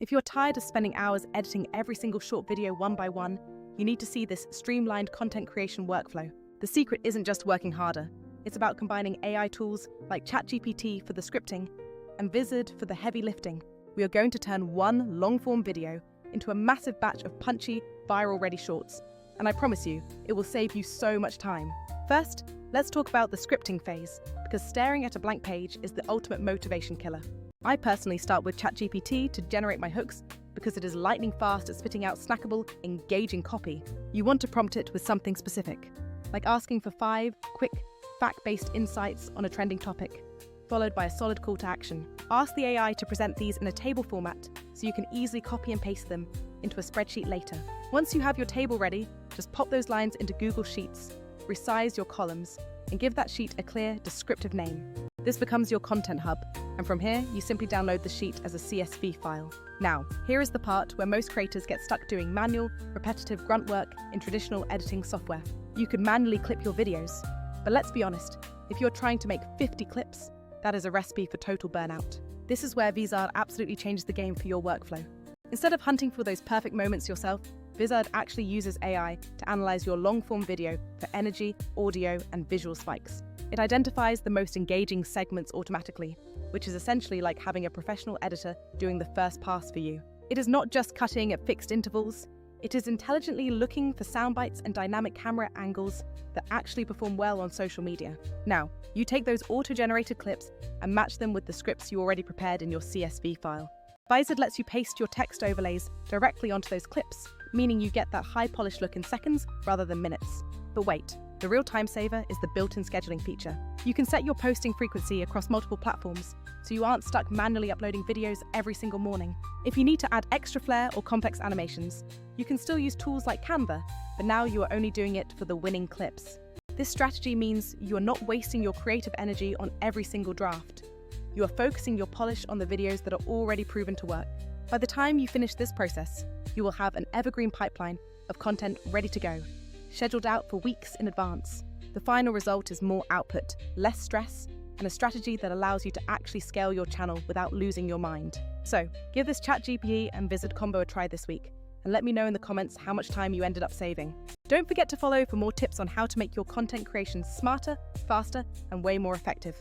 If you're tired of spending hours editing every single short video one by one, you need to see this streamlined content creation workflow. The secret isn't just working harder. It's about combining AI tools like ChatGPT for the scripting and Vizard for the heavy lifting. We are going to turn one long-form video into a massive batch of punchy, viral-ready shorts. And I promise you, it will save you so much time. First, let's talk about the scripting phase, because staring at a blank page is the ultimate motivation killer. I personally start with ChatGPT to generate my hooks because it is lightning fast at spitting out snackable, engaging copy. You want to prompt it with something specific, like asking for 5 quick, fact-based insights on a trending topic, followed by a solid call to action. Ask the AI to present these in a table format so you can easily copy and paste them into a spreadsheet later. Once you have your table ready, just pop those lines into Google Sheets, resize your columns, and give that sheet a clear, descriptive name. This becomes your content hub, and from here, you simply download the sheet as a CSV file. Now, here is the part where most creators get stuck doing manual, repetitive grunt work in traditional editing software. You could manually clip your videos, but let's be honest, if you're trying to make 50 clips, that is a recipe for total burnout. This is where Vizard absolutely changes the game for your workflow. Instead of hunting for those perfect moments yourself, Vizard actually uses AI to analyze your long-form video for energy, audio, and visual spikes. It identifies the most engaging segments automatically, which is essentially like having a professional editor doing the first pass for you. It is not just cutting at fixed intervals, it is intelligently looking for sound bites and dynamic camera angles that actually perform well on social media. Now, you take those auto-generated clips and match them with the scripts you already prepared in your CSV file. Vizard lets you paste your text overlays directly onto those clips, meaning you get that high-polished look in seconds rather than minutes. But wait, the real time saver is the built-in scheduling feature. You can set your posting frequency across multiple platforms, so you aren't stuck manually uploading videos every single morning. If you need to add extra flair or complex animations, you can still use tools like Canva, but now you are only doing it for the winning clips. This strategy means you are not wasting your creative energy on every single draft. You are focusing your polish on the videos that are already proven to work. By the time you finish this process, you will have an evergreen pipeline of content ready to go, scheduled out for weeks in advance. The final result is more output, less stress, and a strategy that allows you to actually scale your channel without losing your mind. So, give this ChatGPT and Vizard combo a try this week, and let me know in the comments how much time you ended up saving. Don't forget to follow for more tips on how to make your content creation smarter, faster, and way more effective.